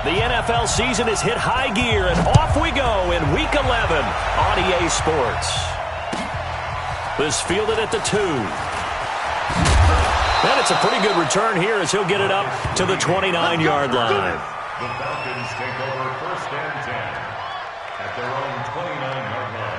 The NFL season has hit high gear, and off we go in Week 11 on EA Sports. This fielded at the 2. And it's a pretty good return here as he'll get it up to the 29-yard line. The Falcons take over 1st and 10 at their own 29-yard line.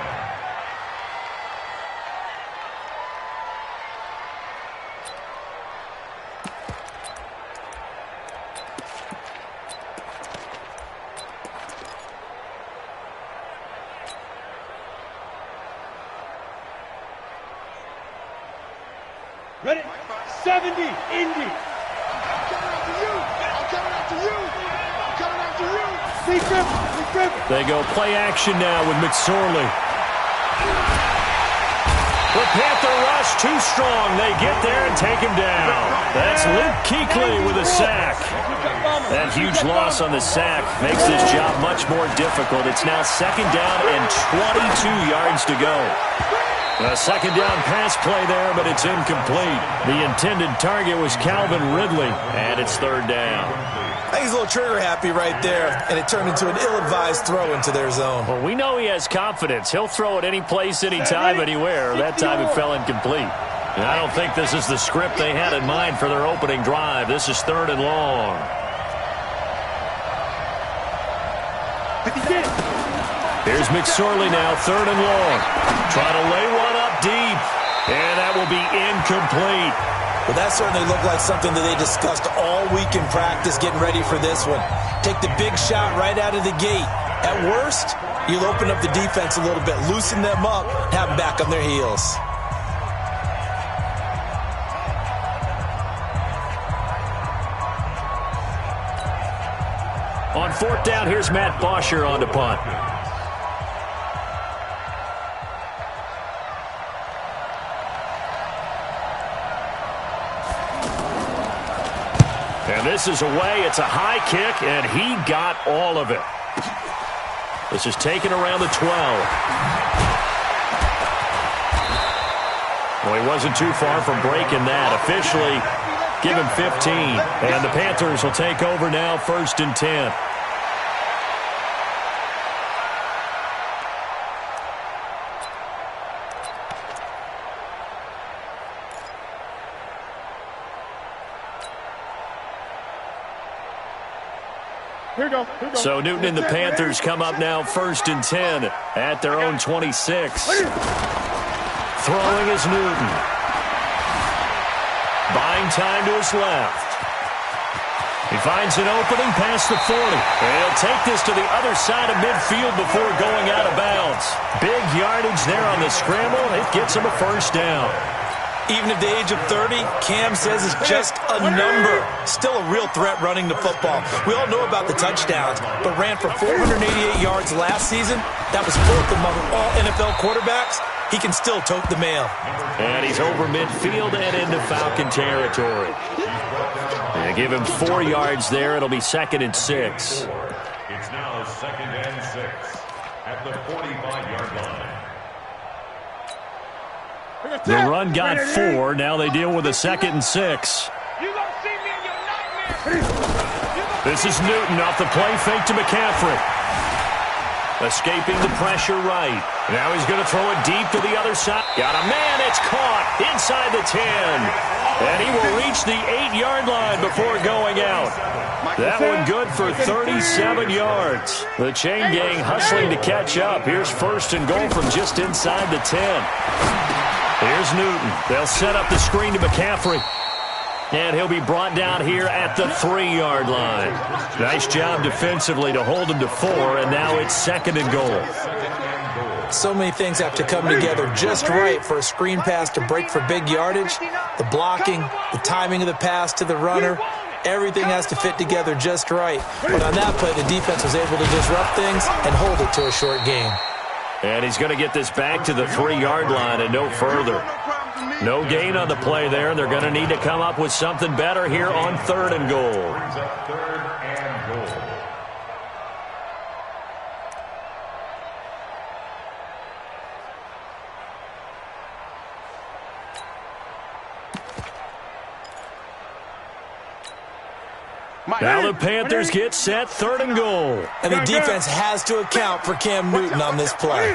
Ready? 70, Indy. I'm coming after you. I'm coming after you. I'm coming after you. Big Griffin. They go play action now with McSorley. The Panther rush too strong. They get there and take him down. That's Luke Kuechly with a sack. That huge loss on the sack makes this job much more difficult. It's now 2nd down and 22 yards to go. A 2nd down pass play there, but it's incomplete. The intended target was Calvin Ridley, and it's 3rd down. I think he's a little trigger happy right there, and it turned into an ill-advised throw into their zone. Well, we know he has confidence. He'll throw it any place, anytime, anywhere. That time it fell incomplete. And I don't think this is the script they had in mind for their opening drive. This is 3rd and long. Here's McSorley now, 3rd and long. Trying to lay one up deep, and that will be incomplete. Well, that certainly looked like something that they discussed all week in practice getting ready for this one. Take the big shot right out of the gate. At worst, you'll open up the defense a little bit, loosen them up, have them back on their heels. On 4th down, here's Matt Bosher on the punt. And this is away. It's a high kick, and he got all of it. This is taken around the 12. Well, he wasn't too far from breaking that. Officially, give him 15. And the Panthers will take over now, 1st and 10. Here we go. So Newton and the Panthers come up now 1st and 10 at their own 26. Throwing is Newton. Buying time to his left. He finds an opening past the 40. And he'll take this to the other side of midfield before going out of bounds. Big yardage there on the scramble. It gets him a 1st down. Even at the age of 30, Cam says it's just a number. Still a real threat running the football. We all know about the touchdowns, but ran for 488 yards last season. That was 4th among all NFL quarterbacks. He can still tote the mail. And he's over midfield and into Falcon territory. And give him 4 yards there. It'll be 2nd and 6. It's now 2nd and 6 at the 45-yard line. The run got 4. Now they deal with a 2nd and 6. This is Newton off the play fake to McCaffrey. Escaping the pressure right. Now he's going to throw it deep to the other side. Got a man. It's caught inside the 10. And he will reach the 8-yard line before going out. That one good for 37 yards. The chain gang hustling to catch up. Here's 1st and goal from just inside the 10. Here's Newton. They'll set up the screen to McCaffrey. And he'll be brought down here at the 3-yard line. Nice job defensively to hold him to 4, and now it's 2nd and goal. So many things have to come together just right for a screen pass to break for big yardage. The blocking, the timing of the pass to the runner, everything has to fit together just right. But on that play, the defense was able to disrupt things and hold it to a short gain. And he's going to get this back to the 3-yard line and no further. No gain on the play there. They're going to need to come up with something better here on 3rd and goal. Brings up 3rd and goal. Now the Panthers get set, 3rd and goal. And the defense has to account for Cam Newton on this play.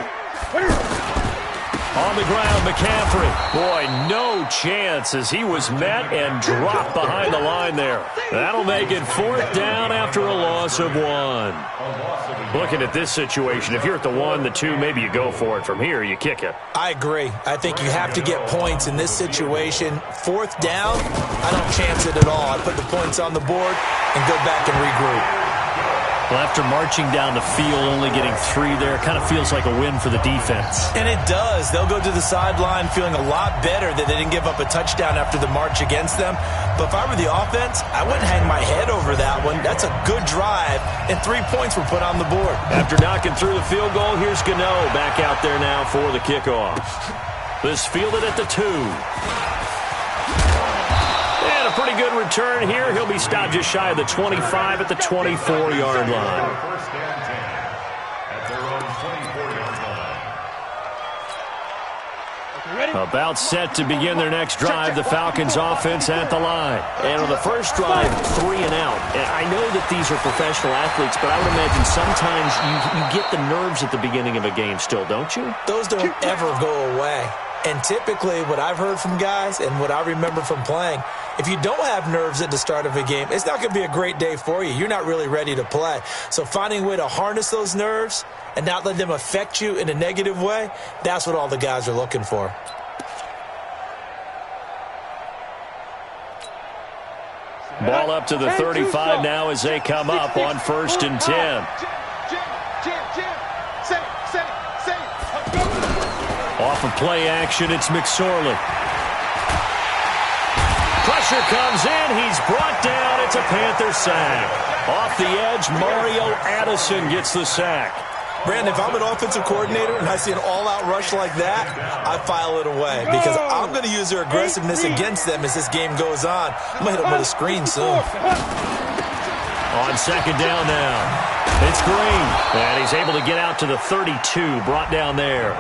On the ground, McCaffrey. Boy, no chance as he was met and dropped behind the line there. That'll make it 4th down after a loss of 1. Looking at this situation, if you're at the 1, the 2, maybe you go for it. From here, you kick it. I agree. I think you have to get points in this situation. 4th down, I don't chance it at all. I put the points on the board and go back and regroup. Well, after marching down the field, only getting 3 there, kind of feels like a win for the defense. And it does. They'll go to the sideline feeling a lot better that they didn't give up a touchdown after the march against them. But if I were the offense, I wouldn't hang my head over that one. That's a good drive, and 3 points were put on the board. After knocking through the field goal, here's Gano back out there now for the kickoff. This fielded at the 2. And a pretty good return here. He'll be stopped just shy of the 25 at the 24-yard line. First and 10 at their own 24-yard line. About set to begin their next drive, the Falcons offense at the line. And on the first drive, 3 and out. And I know that these are professional athletes, but I would imagine sometimes you get the nerves at the beginning of a game still, don't you? Those don't ever go away. And typically what I've heard from guys and what I remember from playing, if you don't have nerves at the start of a game, it's not going to be a great day for you. You're not really ready to play. So finding a way to harness those nerves and not let them affect you in a negative way, that's what all the guys are looking for. Ball up to the 35 now as they come up on 1st and 10. Off of play action, it's McSorley. Pressure comes in. He's brought down. It's a Panther sack. Off the edge, Mario Addison gets the sack. Brandon, if I'm an offensive coordinator and I see an all-out rush like that, I file it away because I'm going to use their aggressiveness against them as this game goes on. I'm going to hit them with a screen soon. On 2nd down now, it's Green. And he's able to get out to the 32, brought down there.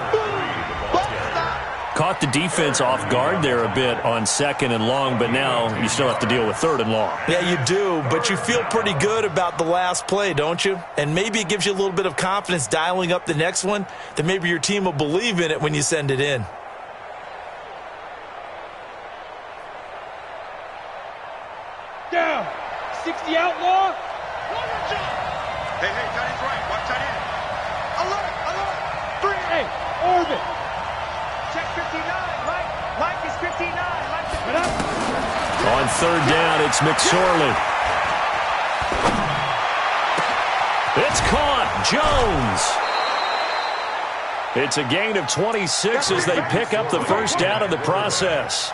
Caught the defense off guard there a bit on 2nd and long, but now you still have to deal with 3rd and long. Yeah, you do, but you feel pretty good about the last play, don't you? And maybe it gives you a little bit of confidence dialing up the next one that maybe your team will believe in it when you send it in. Down. 60 outlaw. Hey, tight end's right. Watch tight end. Alert. 3. Hey, orbit. Check 59, Mike. Mike is 59. Mike is 59. On 3rd down, it's McSorley. It's caught. Jones. It's a gain of 26 as they pick up the 1st down in the process.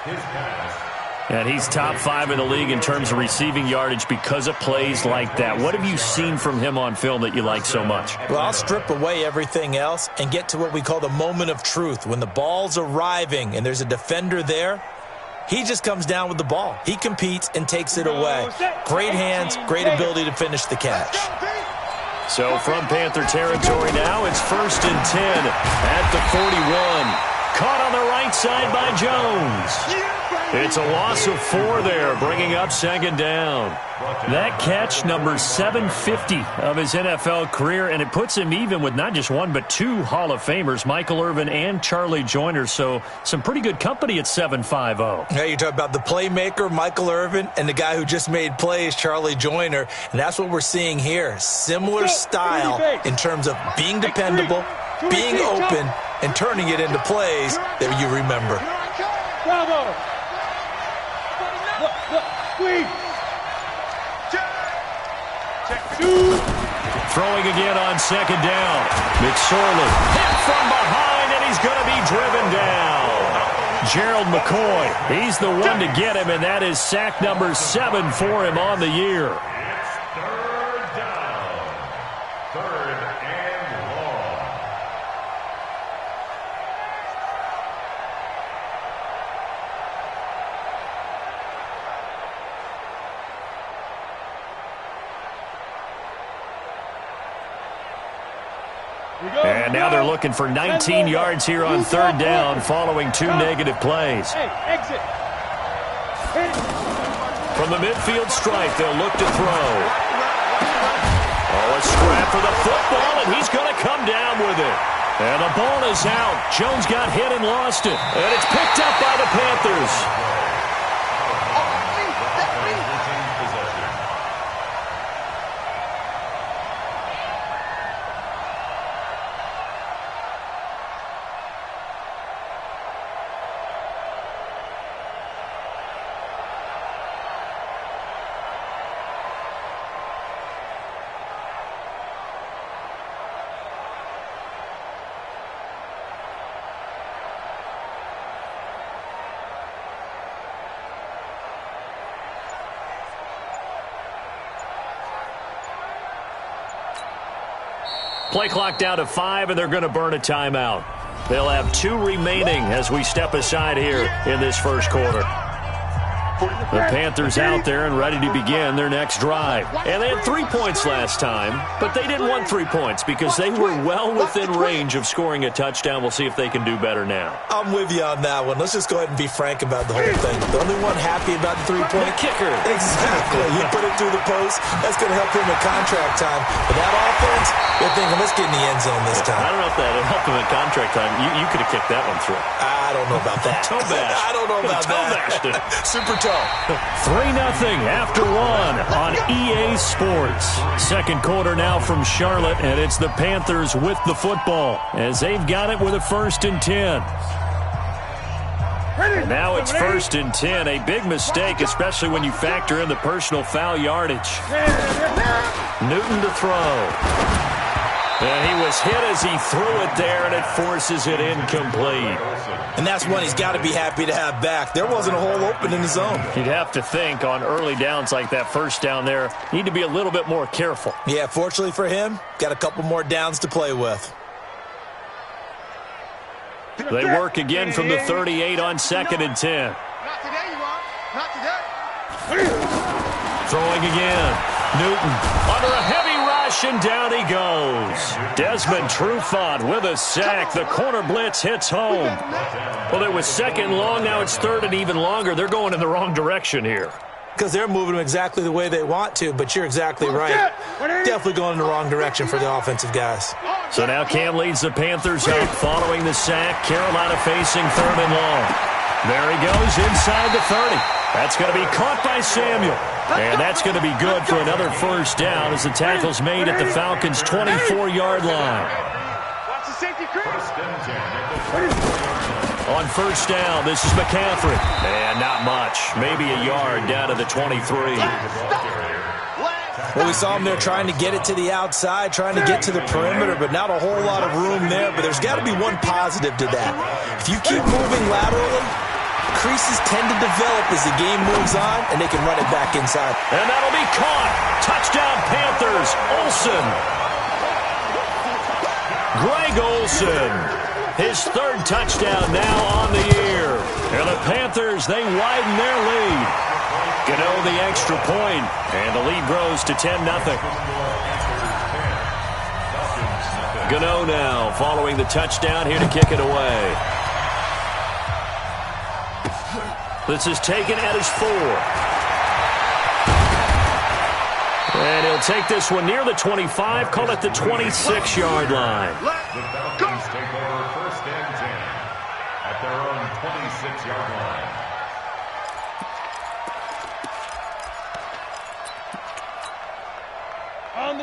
And he's top 5 in the league in terms of receiving yardage because of plays like that. What have you seen from him on film that you like so much? Well, I'll strip away everything else and get to what we call the moment of truth. When the ball's arriving and there's a defender there, he just comes down with the ball. He competes and takes it away. Great hands, great ability to finish the catch. So from Panther territory now, it's 1st and 10 at the 41. Caught on the right side by Jones. It's a loss of 4 there, bringing up 2nd down. That catch, number 750 of his NFL career, and it puts him even with not just 1 but 2 Hall of Famers, Michael Irvin and Charlie Joyner. So some pretty good company at 750. Yeah, you talk about the playmaker, Michael Irvin, and the guy who just made plays, Charlie Joyner. And that's what we're seeing here. Similar style in terms of being dependable, being open, and turning it into plays that you remember. Bravo. Squeeze. Throwing again on 2nd down. McSorley hit from behind, and he's going to be driven down. Gerald McCoy, he's the one to get him, and that is sack number 7 for him on the year. And now they're looking for 19 yards here on 3rd down following 2 negative plays. Hey, exit. From the midfield stripe, they'll look to throw. Oh, a scrap for the football, and he's going to come down with it. And the ball is out. Jones got hit and lost it. And it's picked up by the Panthers. Play clock down to 5, and they're going to burn a timeout. They'll have 2 remaining as we step aside here in this first quarter. The Panthers out there and ready to begin their next drive. And they had 3 points last time, but they didn't want 3 points because they were well within range of scoring a touchdown. We'll see if they can do better now. I'm with you on that one. Let's just go ahead and be frank about the whole thing. The only one happy about the 3-point kicker. Exactly. He put it through the post. That's going to help him at contract time. But that offense, they're thinking, let's get in the end zone this time. I don't know if that would help him at contract time. You could have kicked that one through. I don't know about that. Toe bash. I don't know about that. Super toe. 3-0 after 1 on EA Sports. Second quarter now from Charlotte, and it's the Panthers with the football as they've got it with a 1st and 10. And now it's 1st and 10. A big mistake, especially when you factor in the personal foul yardage. Newton to throw. And he was hit as he threw it there, and it forces it incomplete. And that's one he's got to be happy to have back. There wasn't a hole open in the zone. You'd have to think on early downs like that first down there, need to be a little bit more careful. Yeah, fortunately for him, got a couple more downs to play with. They work again from the 38 on 2nd and 10. Not today, you are. Not today. Throwing again. Newton under a heavy rush, and down he goes. Desmond Trufant with a sack. The corner blitz hits home. Well, it was 2nd long. Now it's 3rd and even longer. They're going in the wrong direction here. Because they're moving them exactly the way they want to, but you're exactly right. Definitely going in the wrong direction for the offensive guys. So now Cam leads the Panthers up following the sack. Carolina facing 3rd and long. There he goes inside the 30. That's going to be caught by Samuel. And that's going to be good for another 1st down as the tackle's made at the Falcons' 24-yard line. On 1st down, this is McCaffrey. And not much. Maybe a yard down to the 23. Well, we saw him there trying to get it to the outside, trying to get to the perimeter, but not a whole lot of room there. But there's got to be one positive to that. If you keep moving laterally, creases tend to develop as the game moves on, and they can run it back inside. And that'll be caught. Touchdown, Panthers. Olsen. Greg Olsen. His 3rd touchdown now on the year. And the Panthers, they widen their lead. Gano the extra point, and the lead grows to 10-0. Gano now following the touchdown here to kick it away. This is taken at his 4. And he'll take this one near the 25, call it the 26-yard line. The Falcons take over 1st and 10 at their own 26-yard line.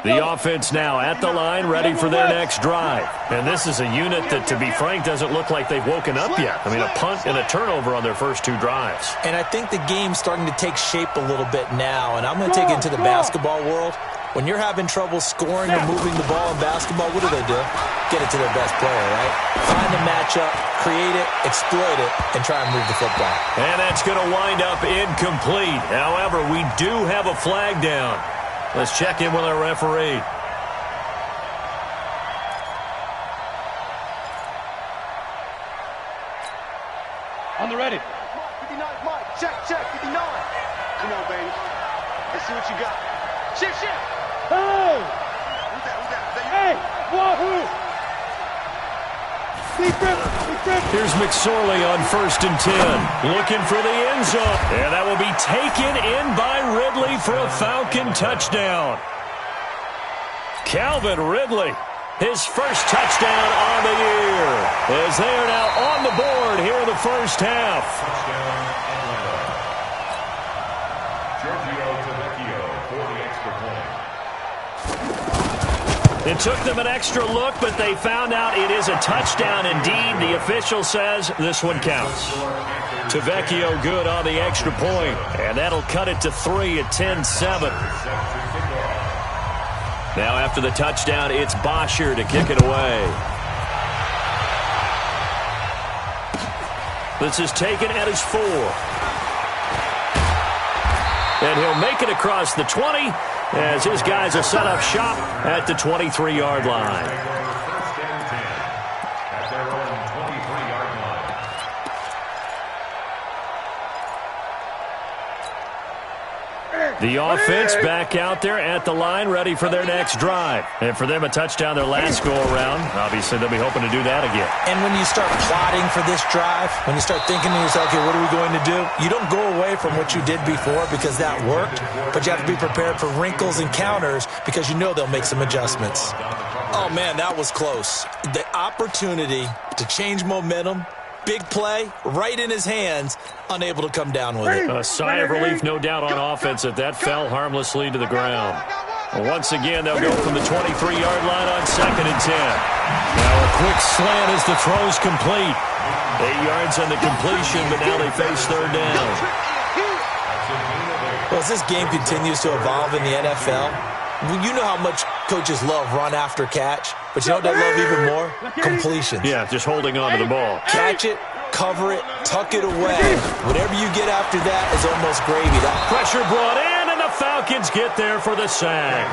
The offense now at the line, ready for their next drive. And this is a unit that, to be frank, doesn't look like they've woken up yet. I mean, a punt and a turnover on their first 2 drives. And I think the game's starting to take shape a little bit now. And I'm going to take it into the basketball world. When you're having trouble scoring or moving the ball in basketball, what do? Get it to their best player, right? Find the matchup, create it, exploit it, and try and move the football. And that's going to wind up incomplete. However, we do have a flag down. Let's check in with our referee. On the ready. 59, Mike. Check, 59. Come on, baby. Let's see what you got. Shift. Hey! Who's that? Hey! Wahoo! Here's McSorley on 1st and 10. Looking for the end zone. And that will be taken in by Ridley for a Falcon touchdown. Calvin Ridley, his first touchdown on the year, as they are now on the board here in the first half. Touchdown, Atlanta. Wk11 for the extra point. It took them an extra look, but they found out it is a touchdown indeed. The official says this one counts. Wk11 good on the extra point, and that'll cut it to 3 at 10-7. Now after the touchdown, it's Bosher to kick it away. This is taken at his 4. And he'll make it across the 20 as his guys will set up shop at the 23-yard line. First and 10 at their own 23-yard line. The offense back out there at the line, ready for their next drive. And for them, a touchdown their last go-around. Obviously, they'll be hoping to do that again. And when you start plotting for this drive, when you start thinking to yourself, okay, what are we going to do? You don't go away from what you did before because that worked, but you have to be prepared for wrinkles and counters because you know they'll make some adjustments. Oh, man, that was close. The opportunity to change momentum, big play, right in his hands, unable to come down with it. A sigh of relief, no doubt, on offense that fell harmlessly to the ground. Once again, they'll go from the 23-yard line on 2nd and 10. Now a quick slant as the throw's complete. 8 yards on the completion, but now they face 3rd down. Well, as this game continues to evolve in the NFL, you know how much coaches love run after catch, but you know what they love even more? Completions. Yeah, just holding on to the ball. Catch it, cover it, tuck it away. Whatever you get after that is almost gravy. Pressure brought in, and the Falcons get there for the sack.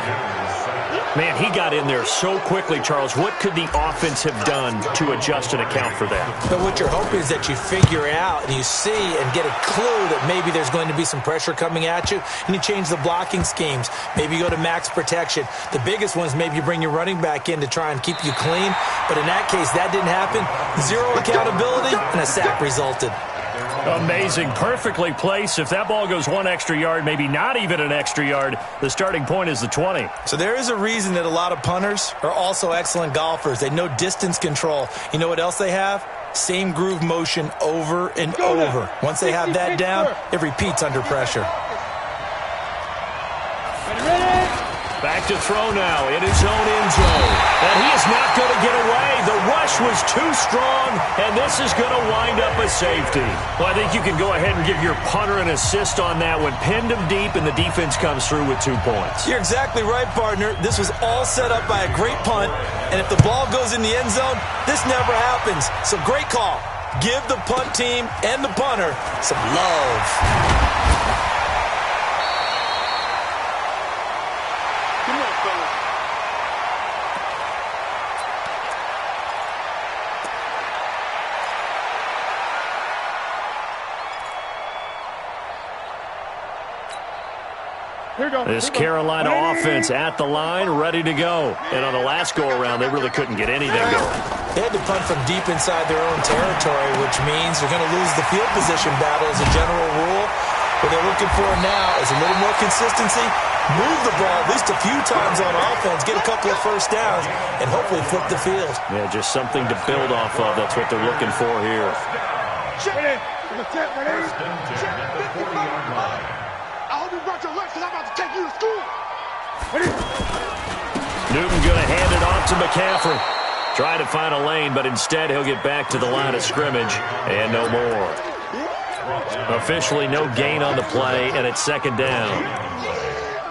Man, he got in there so quickly, Charles. What could the offense have done to adjust and account for that? But what you're hoping is that you figure out and you see and get a clue that maybe there's going to be some pressure coming at you, and you change the blocking schemes. Maybe you go to max protection. The biggest one is maybe you bring your running back in to try and keep you clean. But in that case, that didn't happen. 0 accountability, and a sack resulted. Amazing. Perfectly placed. If that ball goes 1 extra yard, maybe not even an extra yard, the starting point is the 20. So there is a reason that a lot of punters are also excellent golfers. They know distance control. You know what else they have? Same groove motion over and over. Once they have that down, it repeats under pressure. Back to throw now in his own end zone. And he is not going to get away. The rush was too strong, and this is going to wind up a safety. Well, I think you can go ahead and give your punter an assist on that one. Pinned him deep, and the defense comes through with 2 points. You're exactly right, partner. This was all set up by a great punt, and if the ball goes in the end zone, this never happens. So great call. Give the punt team and the punter some love. This Carolina offense at the line, ready to go. And on the last go-around, they really couldn't get anything going. They had to punt from deep inside their own territory, which means they're going to lose the field position battle as a general rule. What they're looking for now is a little more consistency, move the ball at least a few times on offense, get a couple of first downs, and hopefully flip the field. Yeah, just something to build off of. That's what they're looking for here. First and 10 at the 40-yard line. I hope you brought your lunch because I'm about to take you to school. Newton going to hand it off to McCaffrey. Trying to find a lane, but instead he'll get back to the line of scrimmage and no more. Officially no gain on the play, and it's 2nd down.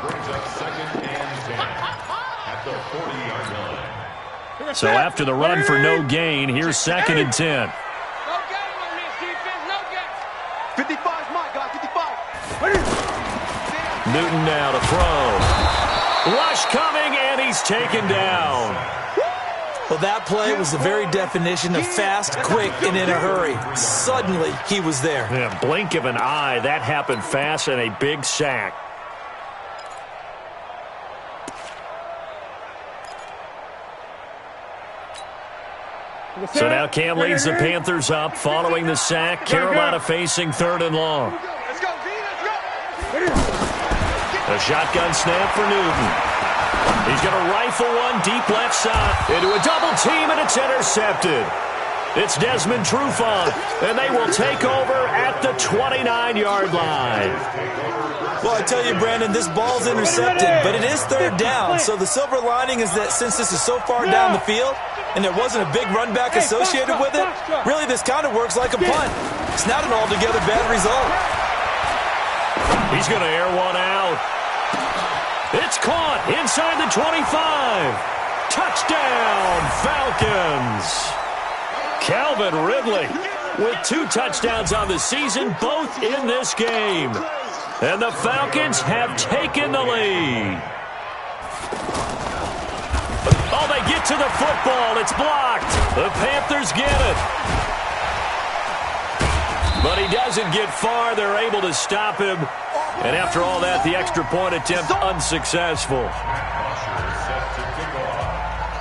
Brings up 2nd and 10 at the 40-yard line. So after the run for no gain, here's 2nd and 10. No game on this defense, no game. 55 is mine, guys, 55. Newton now to throw. Rush coming, and he's taken down. Well, that play was the very definition of fast, quick, and in a hurry. Suddenly, he was there. Yeah, blink of an eye, that happened fast, and a big sack. So now Cam leads the Panthers up following the sack. Carolina facing 3rd and long. Let's go, V. Let's go. A shotgun snap for Newton. He's going to rifle one deep left side into a double team, and it's intercepted. It's Desmond Trufant, and they will take over at the 29-yard line. Well, I tell you, Brandon, this ball's intercepted, but it is 3rd down. So the silver lining is that since this is so far down the field and there wasn't a big run back associated with it, really this kind of works like a punt. It's not an altogether bad result. He's going to air one out. It's caught inside the 25. Touchdown, Falcons. Calvin Ridley with 2 touchdowns on the season, both in this game. And the Falcons have taken the lead. Oh, they get to the football. It's blocked. The Panthers get it. But he doesn't get far. They're able to stop him. And after all that, the extra point attempt unsuccessful.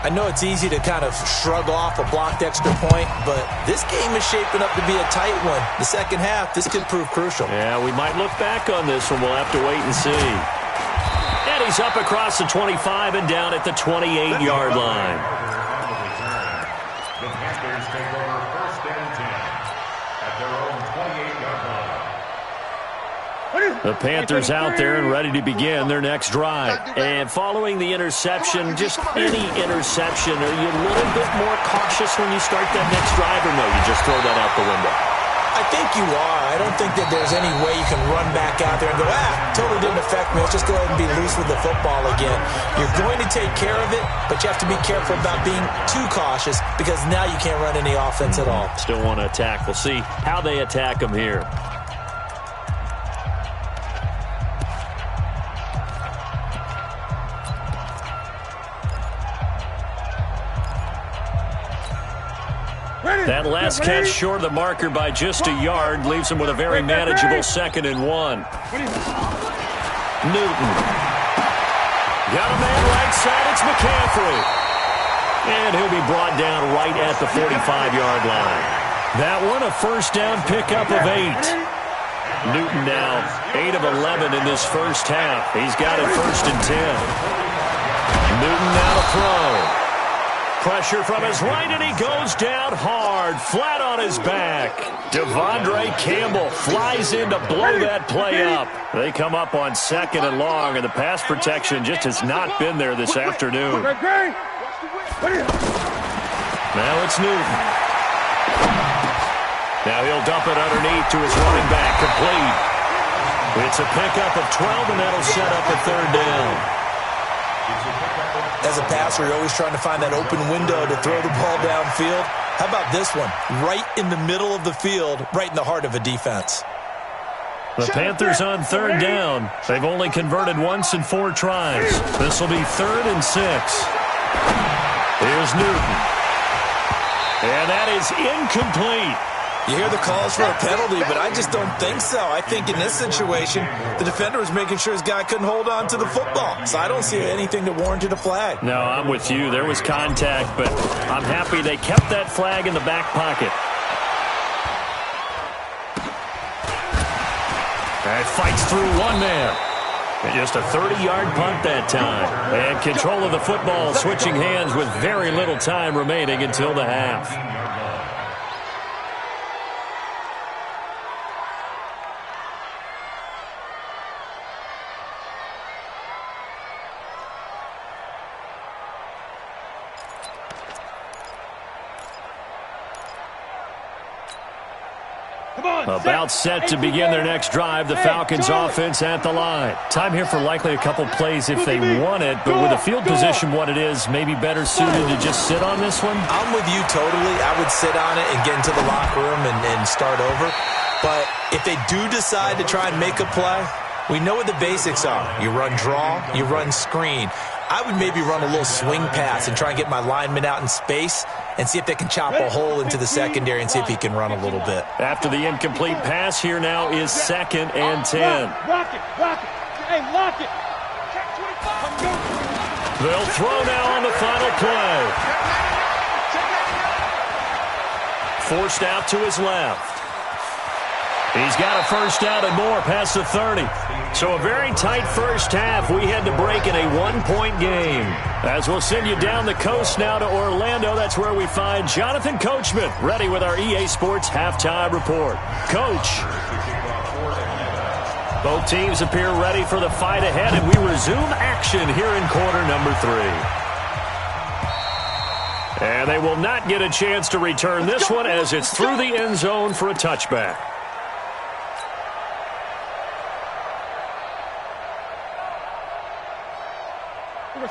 I know it's easy to kind of shrug off a blocked extra point, but this game is shaping up to be a tight one. The second half, this could prove crucial. Yeah, we might look back on this one. We'll have to wait and see. And he's up across the 25 and down at the 28-yard line. The Panthers take over 1st and 10 at their own 28-yard line. The Panthers out there and ready to begin their next drive. And following the interception, just any interception, are you a little bit more cautious when you start that next drive, or no, you just throw that out the window? I think you are. I don't think that there's any way you can run back out there and go, totally didn't affect me. Let's just go ahead and be loose with the football again. You're going to take care of it, but you have to be careful about being too cautious because now you can't run any offense at all. Still want to attack. We'll see how they attack them here. That last catch short of the marker by just a yard leaves him with a very manageable 2nd and 1. Newton. Got a man right side. It's McCaffrey. And he'll be brought down right at the 45-yard line. That one, a 1st down pickup of 8. Newton now 8 of 11 in this first half. He's got it 1st and 10. Newton now to throw. Pressure from his right, and he goes down hard, flat on his back. Devondre Campbell flies in to blow that play up. They come up on 2nd and long, and the pass protection just has not been there this afternoon. Now it's Newton. Now he'll dump it underneath to his running back, complete. It's a pickup of 12, and that'll set up a 3rd down. As a passer, you're always trying to find that open window to throw the ball downfield. How about this one? Right in the middle of the field, right in the heart of a defense. The Panthers on 3rd down. They've only converted once in 4 tries. This will be 3rd and 6. Here's Newton. And that is incomplete. You hear the calls for a penalty, but I just don't think so. I think in this situation, the defender was making sure his guy couldn't hold on to the football. So I don't see anything that warranted a flag. No, I'm with you. There was contact, but I'm happy they kept that flag in the back pocket. And fights through one man. And just a 30-yard punt that time. And control of the football switching hands with very little time remaining until the half. About set to begin their next drive. The Falcons offense at the line. Time here for likely a couple plays if they want it, but with the field position what it is, maybe better suited to just sit on this one? I'm with you totally. I would sit on it and get into the locker room and start over. But if they do decide to try and make a play, we know what the basics are. You run draw, you run screen. I would maybe run a little swing pass and try and get my lineman out in space and see if they can chop a hole into the secondary and see if he can run a little bit. After the incomplete pass, here now is 2nd and 10. Lock it. Hey, lock it. They'll throw now on the final play. forced out to his left. He's got a first down and more past the 30. So a very tight first half. We had to break in a one-point game. As we'll send you down the coast now to Orlando, that's where we find Jonathan Coachman ready with our EA Sports halftime report. Coach. Both teams appear ready for the fight ahead, and we resume action here in quarter number 3. And they will not get a chance to return this one as it's through the end zone for a touchback.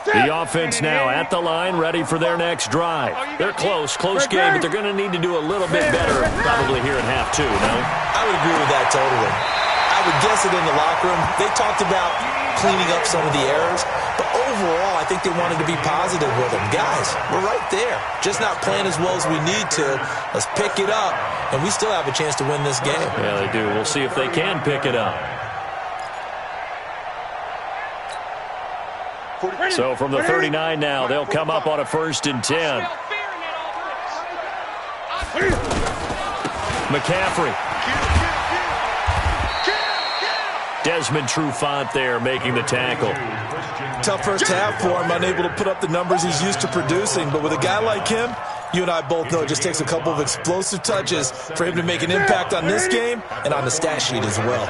The offense now at the line, ready for their next drive. They're close game, but they're going to need to do a little bit better probably here in half 2, no? I would agree with that totally. I would guess it in the locker room. They talked about cleaning up some of the errors, but overall, I think they wanted to be positive with them. Guys, we're right there. Just not playing as well as we need to. Let's pick it up, and we still have a chance to win this game. Yeah, they do. We'll see if they can pick it up. So from the 39 now, they'll come up on a 1st and 10. McCaffrey. Desmond Trufant there making the tackle. Tough first half for him, unable to put up the numbers he's used to producing. But with a guy like him, you and I both know it just takes a couple of explosive touches for him to make an impact on this game and on the stat sheet as well.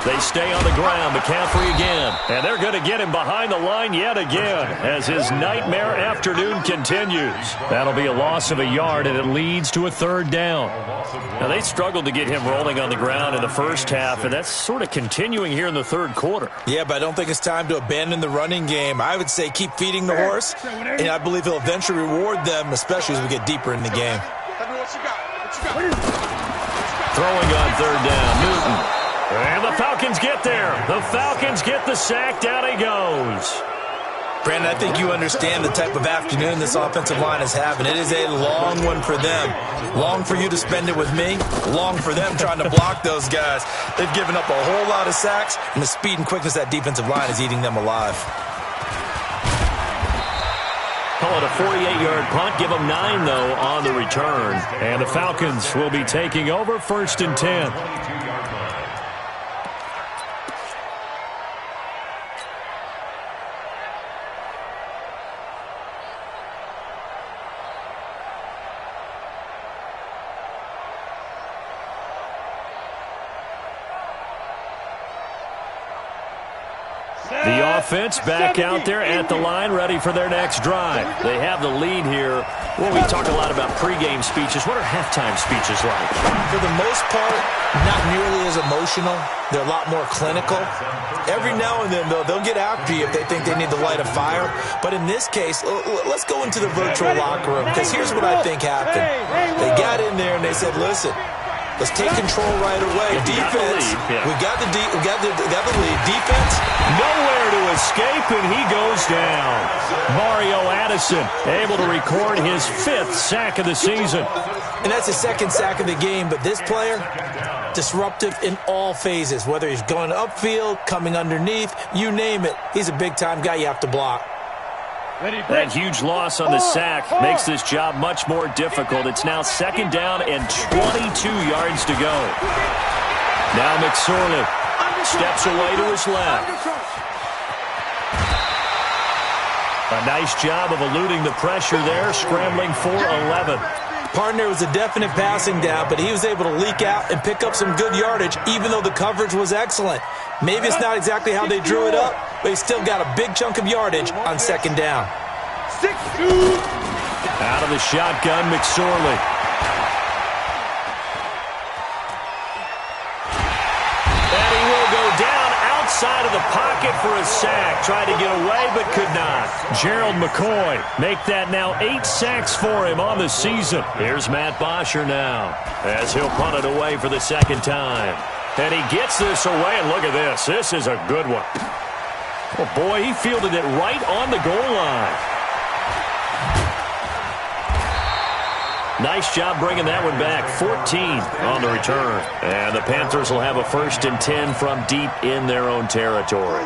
They stay on the ground. McCaffrey again. And they're going to get him behind the line yet again as his nightmare afternoon continues. That'll be a loss of a yard, and it leads to a 3rd down. Now, they struggled to get him rolling on the ground in the first half, and that's sort of continuing here in the 3rd quarter. Yeah, but I don't think it's time to abandon the running game. I would say keep feeding the horse, and I believe he'll eventually reward them, especially as we get deeper in the game. Throwing on 3rd down, Newton. And the Falcons get there. The Falcons get the sack. Down he goes. Brandon, I think you understand the type of afternoon this offensive line is having. It is a long one for them. Long for you to spend it with me. Long for them trying to block those guys. They've given up a whole lot of sacks, and the speed and quickness of that defensive line is eating them alive. Call it a 48-yard punt. Give them 9, though, on the return. And the Falcons will be taking over 1st and 10. The offense back out there at the line, ready for their next drive. They have the lead here. Well, we talk a lot about pregame speeches. What are halftime speeches like? For the most part, not nearly as emotional. They're a lot more clinical. Every now and then, though, they'll get after you if they think they need to light a fire. But in this case, let's go into the virtual locker room, because here's what I think happened. They got in there and they said, listen, let's take control right away. Defense, we got the lead. Defense, nowhere to escape, and he goes down. Mario Addison able to record his 5th sack of the season. And that's his 2nd sack of the game. But this player, disruptive in all phases, whether he's going upfield, coming underneath, you name it. He's a big-time guy you have to block. That huge loss on the sack makes this job much more difficult. It's now 2nd down and 22 yards to go. Now McSorley steps away to his left. A nice job of eluding the pressure there, scrambling for 11. Partner was a definite passing down, but he was able to leak out and pick up some good yardage, even though the coverage was excellent. Maybe it's not exactly how they drew it up, but he still got a big chunk of yardage on 2nd down. Out of the shotgun, McSorley. And he will go down outside of the pocket for a sack. Tried to get away, but could not. Gerald McCoy make that now 8 sacks for him on the season. Here's Matt Bosher now as he'll punt it away for the 2nd time. And he gets this away, and look at this. This is a good one. Oh, boy, he fielded it right on the goal line. Nice job bringing that one back. 14 on the return. And the Panthers will have a 1st and 10 from deep in their own territory.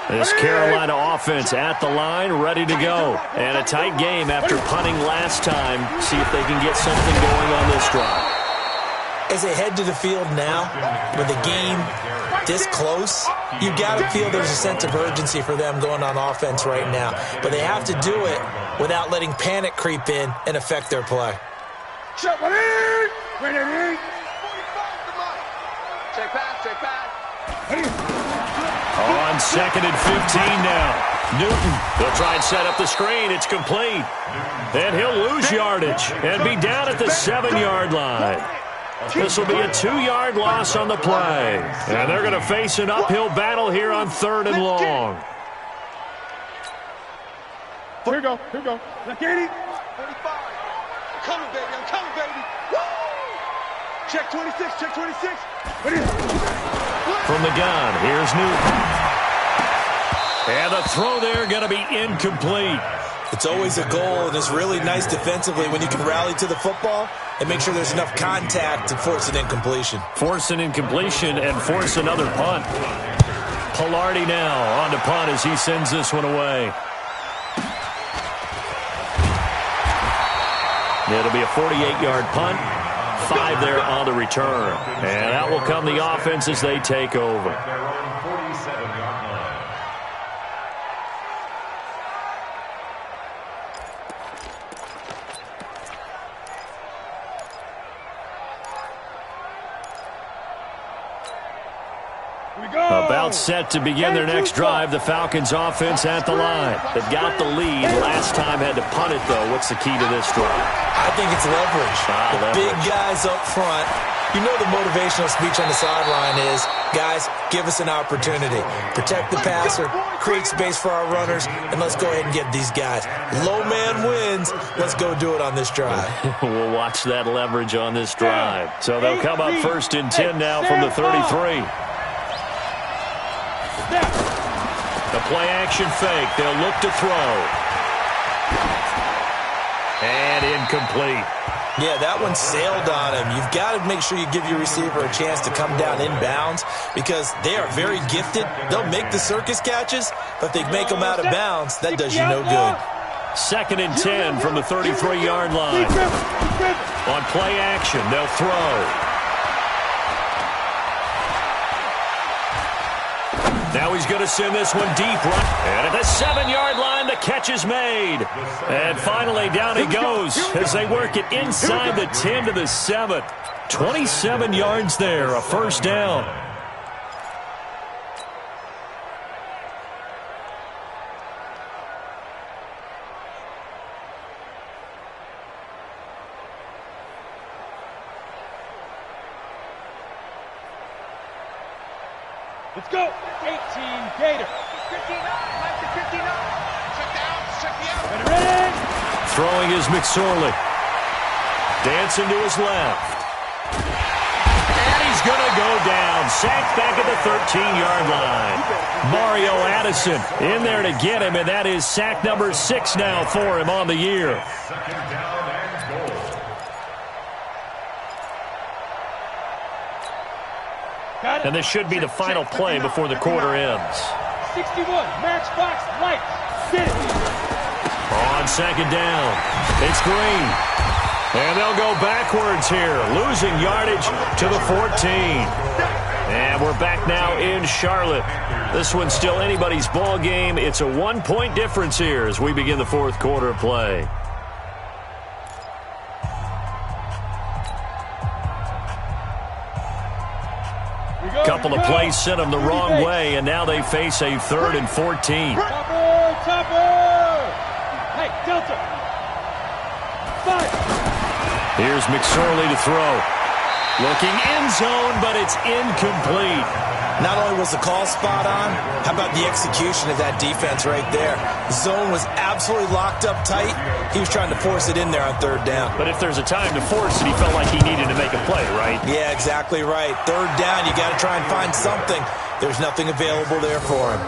This Carolina offense at the line, ready to go. And a tight game after punting last time. See if they can get something going on this drive. As they head to the field now, with the game this close, you got to feel there's a sense of urgency for them going on offense right now. But they have to do it without letting panic creep in and affect their play. Check one in. Ready. Check pass. On 2nd and 15 now. Newton, they'll try and set up the screen. It's complete. And he'll lose yardage and be down at the 7-yard line. This will be a 2-yard loss on the play. And they're going to face an uphill battle here on 3rd and long. Here we go. Look, 80. 45. I'm coming, baby. Woo! Check 26. From the gun, here's Newton. And the throw there going to be incomplete. It's always a goal, and it's really nice defensively when you can rally to the football and make sure there's enough contact to force an incompletion. Force an incompletion and force another punt. Pilardi now on to punt as he sends this one away. It'll be a 48-yard punt. 5 there on the return. And out will come the offense as they take over. Their own 47-yard line. About set to begin their next drive, the Falcons offense at the line. They've got the lead. Last time had to punt it, though. What's the key to this drive? I think it's leverage. The big guys up front. You know the motivational speech on the sideline is, guys, give us an opportunity. Protect the passer, create space for our runners, and let's go ahead and get these guys. Low man wins. Let's go do it on this drive. We'll watch that leverage on this drive. So they'll come up 1st and 10 now from the 33. The play-action fake. They'll look to throw. And incomplete. Yeah, that one sailed on him. You've got to make sure you give your receiver a chance to come down inbounds because they are very gifted. They'll make the circus catches, but if they make them out of bounds, that does you no good. 2nd and 10 from the 33-yard line. On play action, they'll throw. Now he's going to send this one deep right. And at the 7-yard line, the catch is made. And finally, down he goes as they work it inside the 10 to the 7. 27 yards there, a 1st down. Let's go. 18 Gator. 59. Left to 59. Check the out. Ready. Throwing is McSorley. Dancing to his left. And he's going to go down. Sacked back at the 13-yard line. Mario Addison in there to get him, and that is sack number 6 now for him on the year. 2nd down and goal. And this should be the final play before the quarter ends. 61, Matchbox Light. Sit. On 2nd down, it's Green. And they'll go backwards here, losing yardage to the 14. And we're back now in Charlotte. This one's still anybody's ball game. It's a 1-point difference here as we begin the 4th quarter of play. Couple of plays sent them the wrong way, and now they face a 3rd and 14. Topper! Hey, Delta! 5. Here's McSorley to throw. Looking end zone, but it's incomplete. Not only was the call spot on, how about the execution of that defense right there? The zone was absolutely locked up tight. He was trying to force it in there on 3rd down. But if there's a time to force it, he felt like he needed to make a play, right? Yeah, exactly right. 3rd down, you got to try and find something. There's nothing available there for him.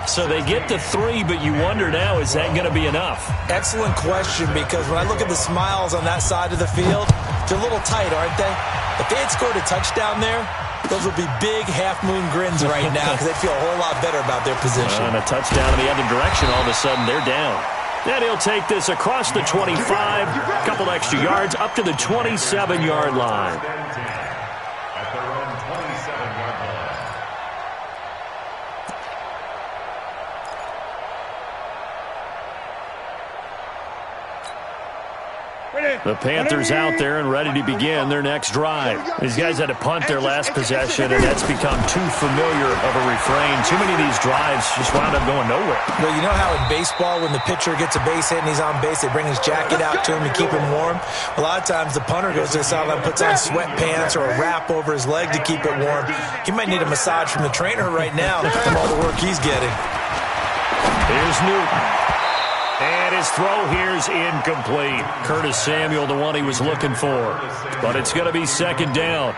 So they get to 3, but you wonder now, is that going to be enough? Excellent question, because when I look at the smiles on that side of the field, they're a little tight, aren't they? If they had scored a touchdown there, those would be big half-moon grins right now because they'd feel a whole lot better about their position. And a touchdown in the other direction, all of a sudden they're down. Then he'll take this across the 25, a couple extra yards, up to the 27-yard line. At their own 27-yard line. The Panthers out there and ready to begin their next drive. These guys had to punt their last possession, and that's become too familiar of a refrain. Too many of these drives just wound up going nowhere. Well, you know how in baseball when the pitcher gets a base hit and he's on base, they bring his jacket out to him to keep him warm? A lot of times the punter goes to the sideline, puts on sweatpants or a wrap over his leg to keep it warm. He might need a massage from the trainer right now from all the work he's getting. Here's Newton. And his throw here's incomplete. Curtis Samuel, the one he was looking for. But it's going to be second down.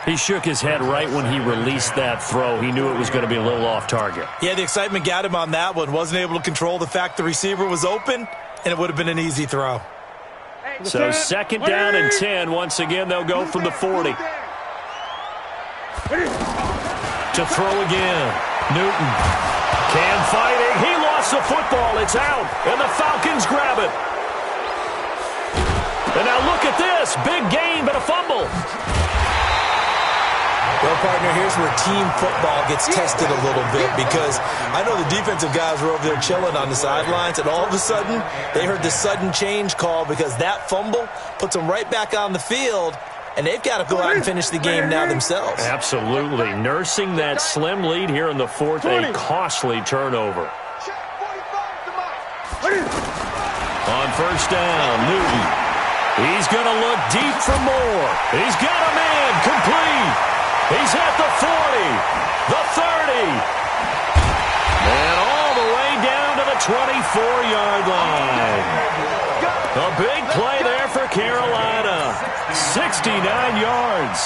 He shook his head right when he released that throw. He knew it was going to be a little off target. Yeah, the excitement got him on that one. Wasn't able to control the fact the receiver was open, and it would have been an easy throw. So second down and 10. Once again, they'll go from the 40. To throw again. Newton. Cam fighting. He lost the football. It's out. And the Falcons grab it. And now look at this. Big gain, but a fumble. Well, partner, here's where team football gets tested a little bit because I know the defensive guys were over there chilling on the sidelines, and all of a sudden they heard the sudden change call because that fumble puts them right back on the field, and they've got to go out and finish the game now themselves. Absolutely. Nursing that slim lead here in the fourth, a costly turnover. On first down, Newton. He's going to look deep for more. He's got a man complete. He's at the 40, the 30, and all the way down to the 24-yard line. A big play there for Carolina. 69 yards.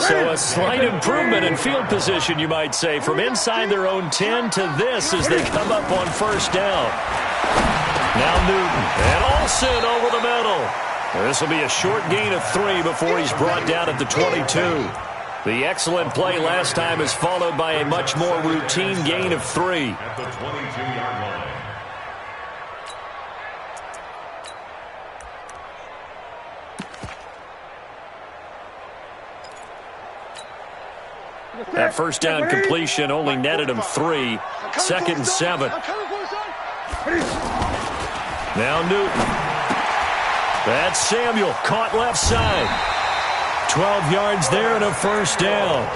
So a slight improvement in field position, you might say, from inside their own 10 to this as they come up on first down. Now Newton and Olsen over the middle. This will be a short gain of 3 before he's brought down at the 22. The excellent play last time is followed by a much more routine gain of 3. At the 22-yard line. That first down completion only netted him 3. Second and 7. Now Newton. That's Samuel, caught left side. 12 yards there and a first down.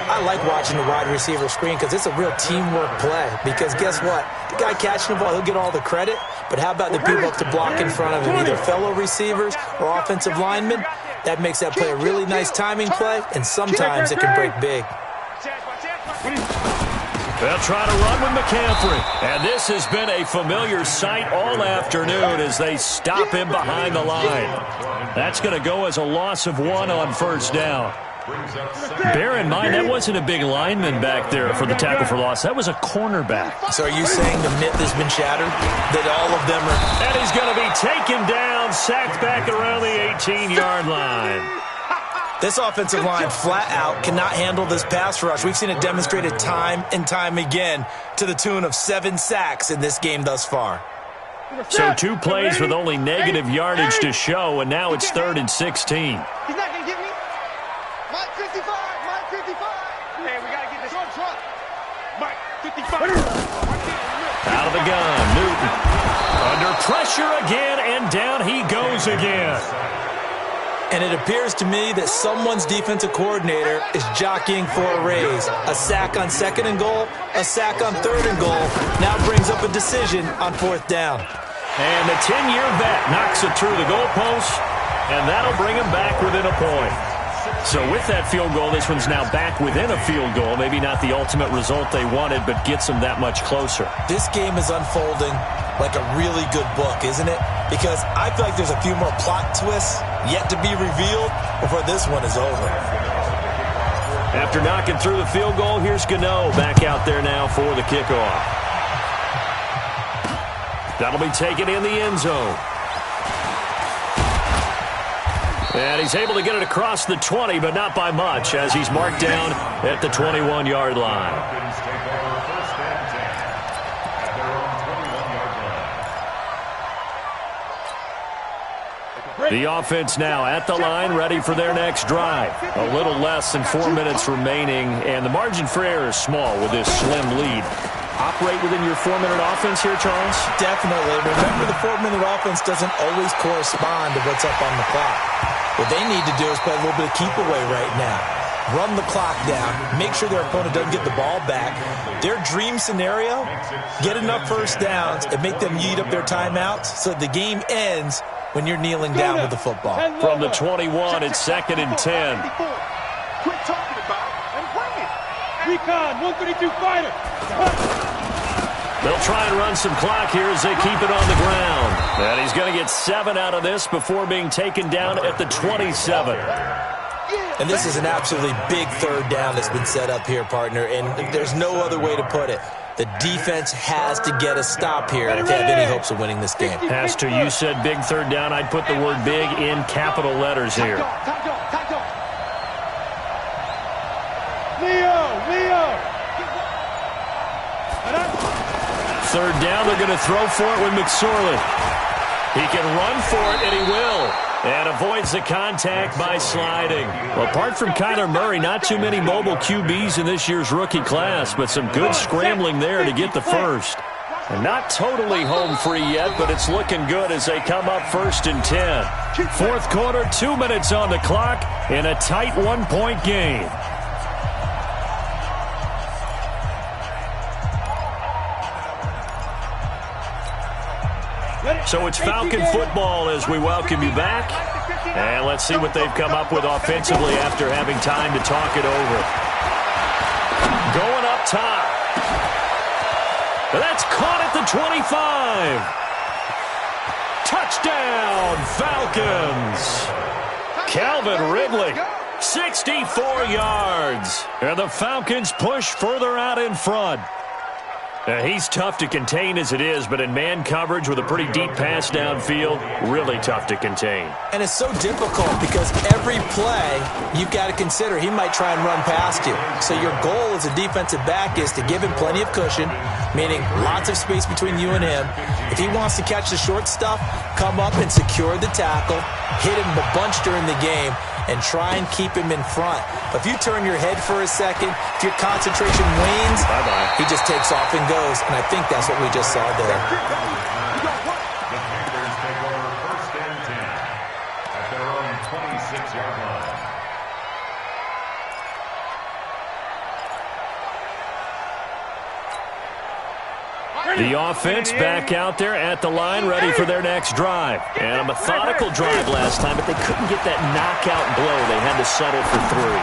I like watching the wide receiver screen because it's a real teamwork play. Because guess what? The guy catching the ball, he'll get all the credit. But how about the people up to block in front of him, either fellow receivers or offensive linemen? That makes that play a really nice timing play, and sometimes it can break big. They'll try to run with McCaffrey. And this has been a familiar sight all afternoon as they stop him behind the line. That's going to go as a loss of 1 on first down. Bear in mind, that wasn't a big lineman back there for the tackle for loss. That was a cornerback. So are you saying the myth has been shattered? That all of them are... And he's going to be taken down, sacked back around the 18-yard line. This offensive line flat out cannot handle this pass rush. We've seen it demonstrated time and time again to the tune of 7 sacks in this game thus far. So 2 plays with only negative yardage to show, and now it's 3rd and 16. He's not going to get me. Mike 55. Mike 55. Hey, we got to get this on front. Mike 55. Out of the gun, Newton. Under pressure again, and down he goes again. And it appears to me that someone's defensive coordinator is jockeying for a raise. A sack on 2nd and goal, a sack on 3rd and goal, now brings up a decision on 4th down. And the 10-year vet knocks it through the goalpost, and that'll bring him back within a point. So with that field goal, this one's now back within a field goal. Maybe not the ultimate result they wanted, but gets them that much closer. This game is unfolding like a really good book, isn't it? Because I feel like there's a few more plot twists yet to be revealed before this one is over. After knocking through the field goal, here's Gano back out there now for the kickoff. That'll be taken in the end zone. And he's able to get it across the 20, but not by much, as he's marked down at the 21-yard line. Falcons take over first and 10 at their own 21-yard line. The offense now at the line, ready for their next drive. A little less than 4 minutes remaining, and the margin for error is small with this slim lead. Operate within your 4-minute offense here, Charles? Definitely. Remember, the 4-minute offense doesn't always correspond to what's up on the clock. What they need to do is play a little bit of keep away right now. Run the clock down. Make sure their opponent doesn't get the ball back. Their dream scenario, get enough first downs and make them eat up their timeouts so the game ends when you're kneeling down with the football. From the 21, it's 2nd and 10. Quit talking about it and bring it. Recon, 132 fighter. They'll try and run some clock here as they keep it on the ground. And he's going to get 7 out of this before being taken down at the 27. And this is an absolutely big third down that's been set up here, partner, and there's no other way to put it. The defense has to get a stop here if they have any hopes of winning this game. Has to. You said big third down. I'd put the word big in capital letters here. Leo. Third down, they're going to throw for it with McSorley. He can run for it, and he will. And avoids the contact by sliding. Well, apart from Kyler Murray, not too many mobile QBs in this year's rookie class, but some good scrambling there to get the first. And not totally home free yet, but it's looking good as they come up 1st and 10. Fourth quarter, 2 minutes on the clock in a tight 1-point game. So it's Falcon football as we welcome you back. And let's see what they've come up with offensively after having time to talk it over. Going up top. That's caught at the 25. Touchdown, Falcons. Calvin Ridley, 64 yards. And the Falcons push further out in front. He's tough to contain as it is, but in man coverage with a pretty deep pass downfield, really tough to contain. And it's so difficult because every play you've got to consider he might try and run past you. So your goal as a defensive back is to give him plenty of cushion, meaning lots of space between you and him. If he wants to catch the short stuff, come up and secure the tackle, hit him a bunch during the game, and try and keep him in front. But if you turn your head for a second, if your concentration wanes, he just takes off and goes. And I think that's what we just saw there. The Panthers take over 1st and 10 at their own 26-yard line. The offense back out there at the line, ready for their next drive. And a methodical drive last time, but they couldn't get that knockout blow. They had to settle for 3.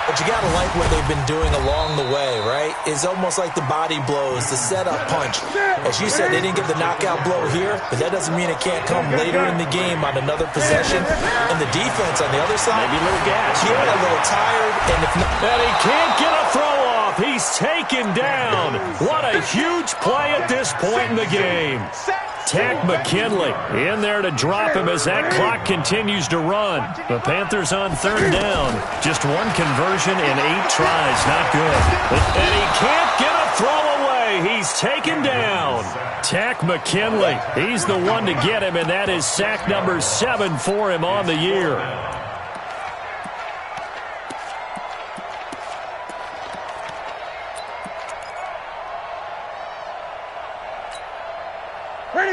But you got to like what they've been doing along the way, right? It's almost like the body blows, the setup punch. As you said, they didn't get the knockout blow here, but that doesn't mean it can't come later in the game on another possession. And the defense on the other side, maybe a little gas. Yeah, a little tired. And if not, and he can't get a throw off. He's taken down. What a huge play at this point in the game. Tack McKinley in there to drop him as that clock continues to run. The Panthers on third down. Just one conversion in 8 tries. Not good. And he can't get a throw away. He's taken down. Tack McKinley. He's the one to get him, and that is sack number 7 for him on the year.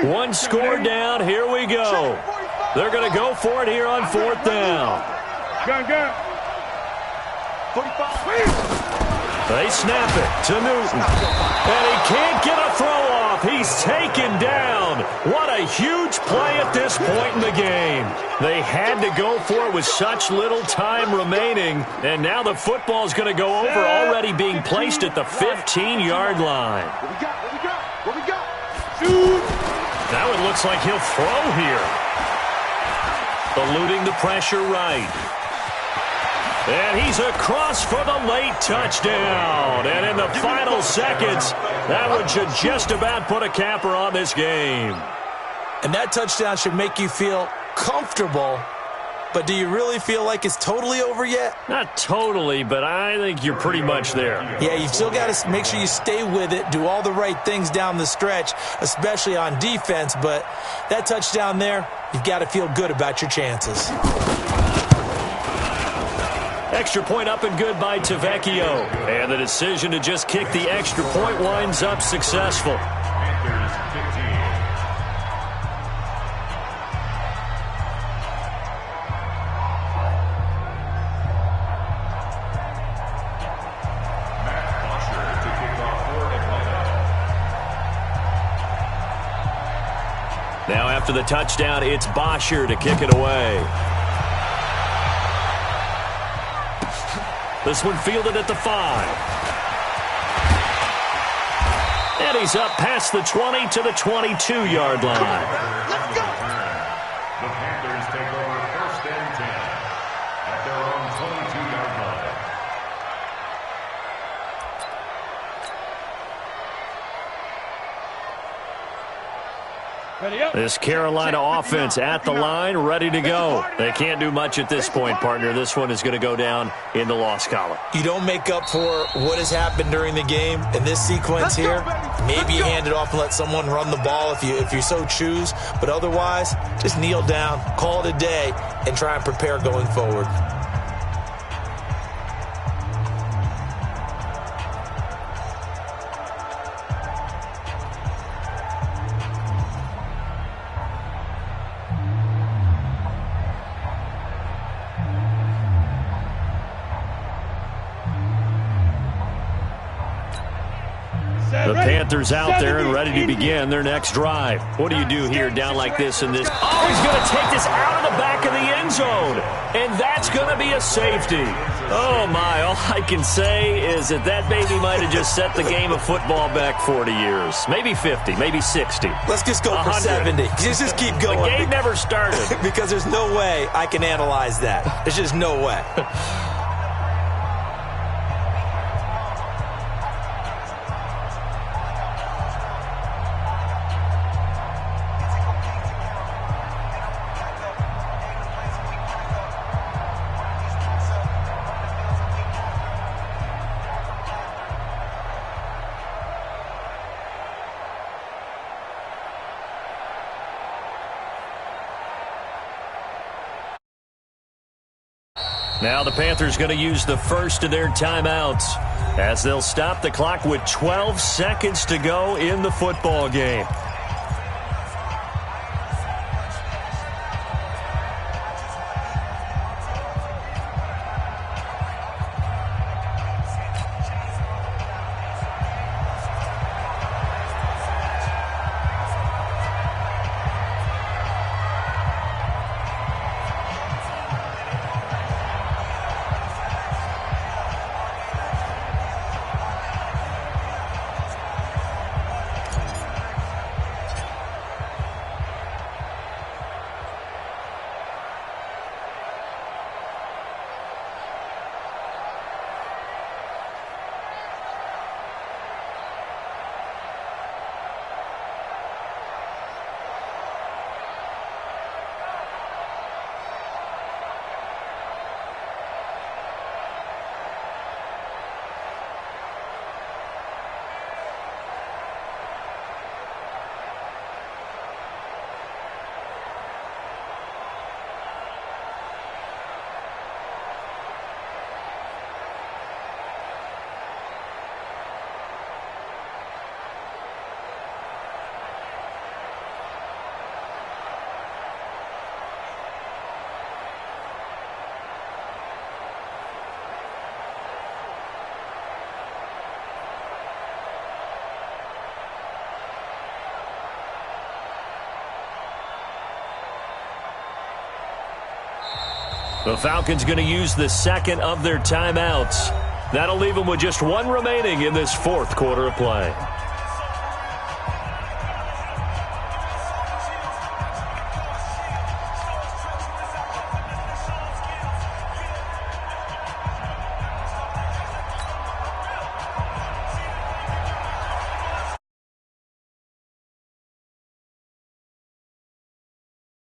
One score down. Here we go. They're going to go for it here on 4th down. Gun. 45. They snap it to Newton. And he can't get a throw off. He's taken down. What a huge play at this point in the game. They had to go for it with such little time remaining. And now the football's going to go over, already being placed at the 15-yard line. What we got? Shoot. Now it looks like he'll throw here. Eluding the pressure right. And he's across for the late touchdown. And in the final seconds, that one should just about put a capper on this game. And that touchdown should make you feel comfortable. But do you really feel like it's totally over yet? Not totally, but I think you're pretty much there. Yeah, you've still got to make sure you stay with it, do all the right things down the stretch, especially on defense. But that touchdown there, you've got to feel good about your chances. Extra point up and good by Tavecchio. And the decision to just kick the extra point winds up successful. Panthers 15. Matt Bosher to kick off for Atlanta. Now after the touchdown, it's Bosher to kick it away. This one fielded at the 5. And he's up past the 20 to the 22-yard line. Let's go. The Panthers take over 1st and 10 at their own 22-yard line. Ready up. This Carolina offense at the line, ready to go. They can't do much at this point, partner. This one is going to go down in the loss column. You don't make up for what has happened during the game in this sequence here. Maybe you hand it off and let someone run the ball if you so choose. But otherwise, just kneel down, call it a day, and try and prepare going forward. The Panthers out there and ready to begin their next drive. What do you do here down like this in this? Oh, he's going to take this out of the back of the end zone. And that's going to be a safety. Oh, my. All I can say is that baby might have just set the game of football back 40 years. Maybe 50, maybe 60. Let's just go for 70. Just keep going. The game never started. Because there's no way I can analyze that. There's just no way. Now the Panthers going to use the first of their timeouts as they'll stop the clock with 12 seconds to go in the football game. The Falcons going to use the second of their timeouts. That'll leave them with just one remaining in this fourth quarter of play.